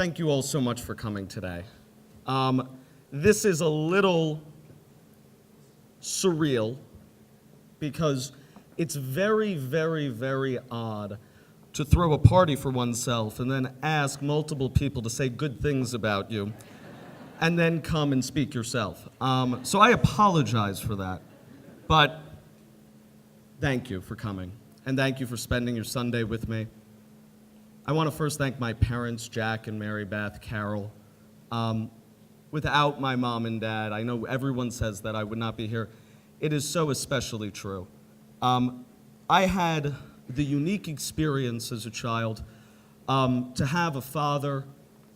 thank you all so much for coming today. This is a little surreal because it's very, very, very odd to throw a party for oneself and then ask multiple people to say good things about you and then come and speak yourself. So I apologize for that, but thank you for coming, and thank you for spending your Sunday with me. I want to first thank my parents, Jack and Mary Beth, Carroll. Without my mom and dad, I know everyone says that I would not be here. It is so especially true. I had the unique experience as a child to have a father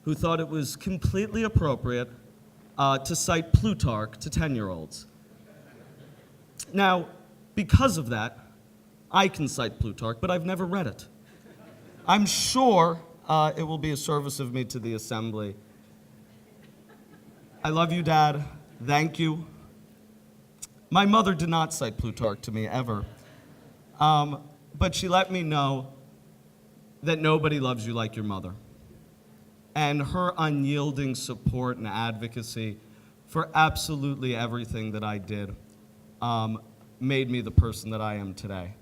who thought it was completely appropriate to cite Plutarch to 10-year-olds. Now, because of that, I can cite Plutarch, but I've never read it. I'm sure it will be a service of me to the Assembly. I love you, Dad. Thank you. My mother did not cite Plutarch to me, ever. But she let me know that nobody loves you like your mother. And her unyielding support and advocacy for absolutely everything that I did made me the person that I am today.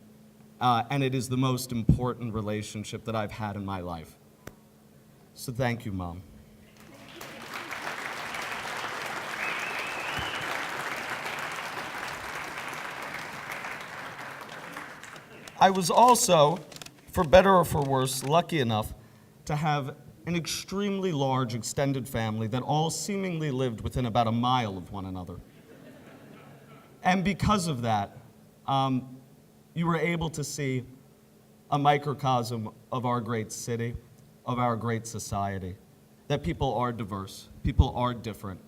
And it is the most important relationship that I've had in my life. So thank you, Mom. I was also, for better or for worse, lucky enough to have an extremely large extended family that all seemingly lived within about a mile of one another. And because of that, you were able to see a microcosm of our great city, of our great society, that people are diverse, people are different.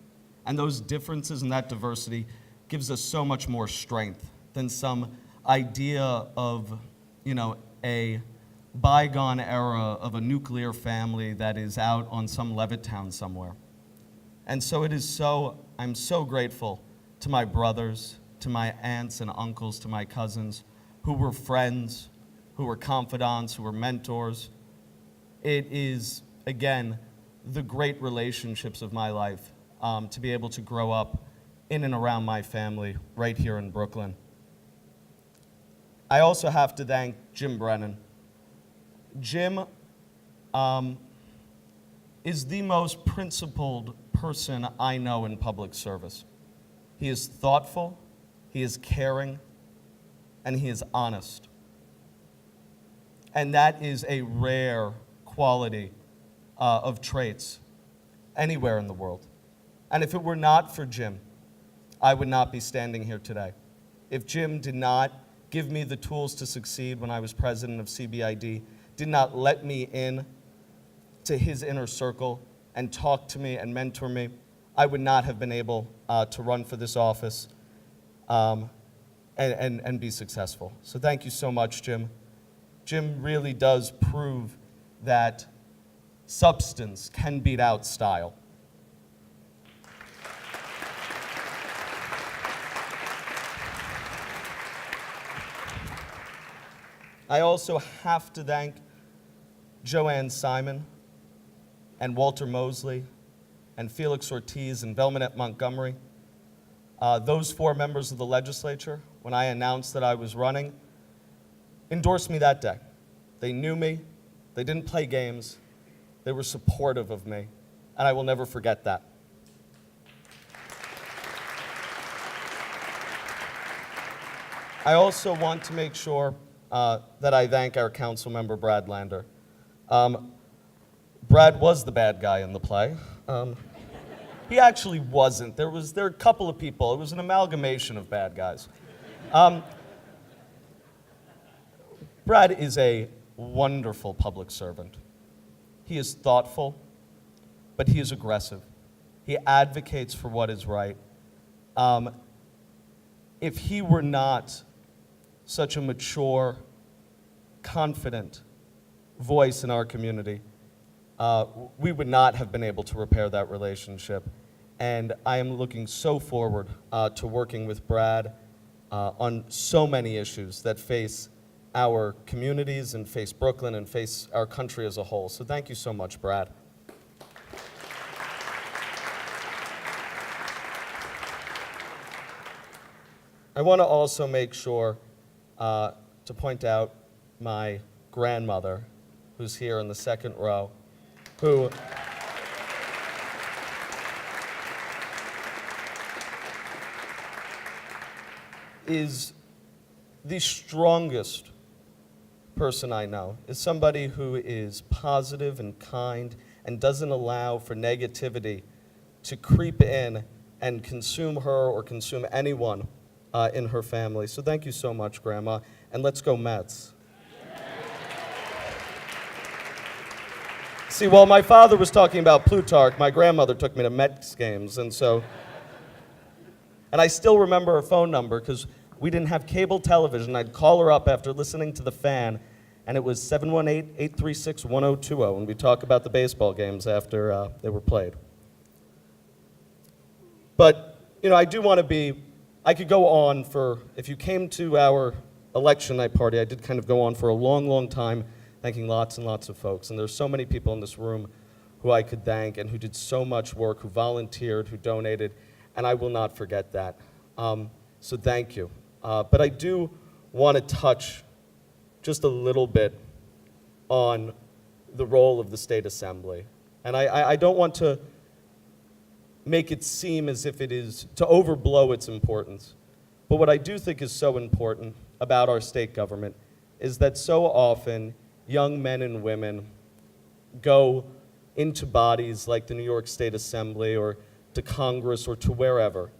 And those differences and that diversity gives us so much more strength than some idea of, a bygone era of a nuclear family that is out on some Levittown somewhere. And so I'm so grateful to my brothers, to my aunts and uncles, to my cousins, who were friends, who were confidants, who were mentors. It is, again, the great relationships of my life to be able to grow up in and around my family right here in Brooklyn. I also have to thank Jim Brennan. Jim is the most principled person I know in public service. He is thoughtful, he is caring, and he is honest. And that is a rare quality of traits anywhere in the world. And if it were not for Jim, I would not be standing here today. If Jim did not give me the tools to succeed when I was president of CBID, did not let me in to his inner circle and talk to me and mentor me, I would not have been able to run for this office and be successful. So thank you so much, Jim. Jim really does prove that substance can beat out style. I also have to thank Joanne Simon and Walter Mosley and Felix Ortiz and Belmonette Montgomery. Those 4 members of the legislature, when I announced that I was running, endorsed me that day. They knew me, they didn't play games, they were supportive of me, and I will never forget that. I also want to make sure that I thank our council member, Brad Lander. Brad was the bad guy in the play. He actually wasn't. There were a couple of people. It was an amalgamation of bad guys. Brad is a wonderful public servant. He is thoughtful, but he is aggressive. He advocates for what is right. If he were not such a mature, confident voice in our community, we would not have been able to repair that relationship. And I am looking so forward to working with Brad on so many issues that face our communities and face Brooklyn and face our country as a whole. So thank you so much, Brad. I want to also make sure to point out my grandmother, who's here in the second row, who is the strongest person I know, is somebody who is positive and kind and doesn't allow for negativity to creep in and consume her or consume anyone in her family. So thank you so much, Grandma, and let's go Mets. See, while my father was talking about Plutarch, my grandmother took me to Mets games, and I still remember her phone number because we didn't have cable television. I'd call her up after listening to the fan, and it was 718-836-1020, and we'd talk about the baseball games after they were played. But, I do want to I could go on for, if you came to our election night party, I did kind of go on for a long, long time, thanking lots and lots of folks. And there's so many people in this room who I could thank and who did so much work, who volunteered, who donated, and I will not forget that. So thank you. But I do want to touch just a little bit on the role of the State Assembly. And I don't want to make it seem as if it is to overblow its importance. But what I do think is so important about our state government is that so often young men and women go into bodies like the New York State Assembly or to Congress or to wherever,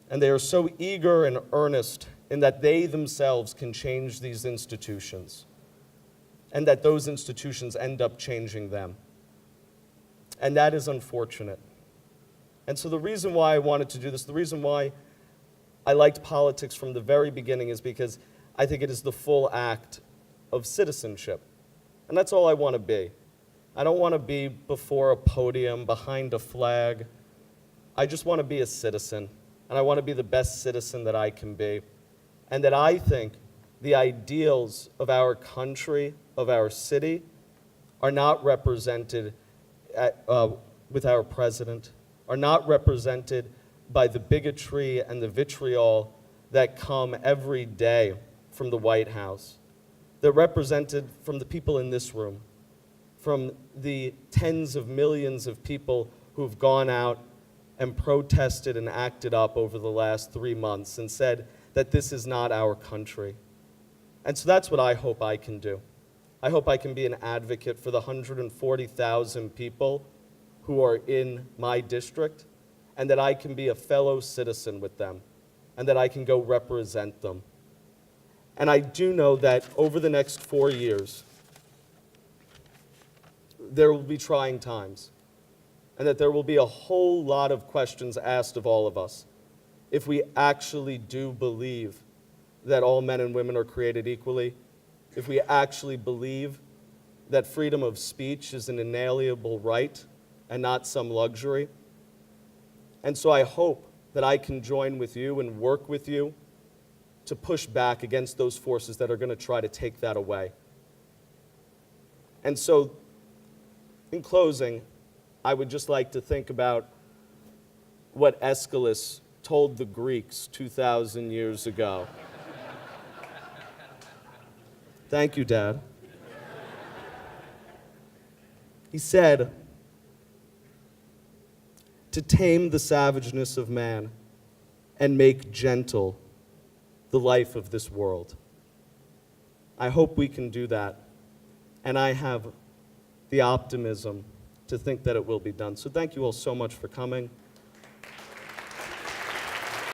and they are so eager and earnest in that they themselves can change these institutions and that those institutions end up changing them. And that is unfortunate. And so the reason why I wanted to do this, the reason why I liked politics from the very beginning is because I think it is the full act of citizenship. And that's all I want to be. I don't want to be before a podium, behind a flag. I just want to be a citizen, and I want to be the best citizen that I can be. And that I think the ideals of our country, of our city, are not represented with our president, are not represented by the bigotry and the vitriol that come every day from the White House. They're represented from the people in this room, from the tens of millions of people who've gone out and protested and acted up over the last 3 months and said that this is not our country. And so that's what I hope I can do. I hope I can be an advocate for the 140,000 people who are in my district, and that I can be a fellow citizen with them, and that I can go represent them. And I do know that over the next 4 years, there will be trying times, and that there will be a whole lot of questions asked of all of us if we actually do believe that all men and women are created equally, if we actually believe that freedom of speech is an inalienable right and not some luxury. And so I hope that I can join with you and work with you to push back against those forces that are going to try to take that away. And so, in closing, I would just like to think about what Aeschylus told the Greeks 2,000 years ago. Thank you, Dad. He said, to tame the savageness of man and make gentle the life of this world. I hope we can do that, and I have the optimism to think that it will be done. So thank you all so much for coming.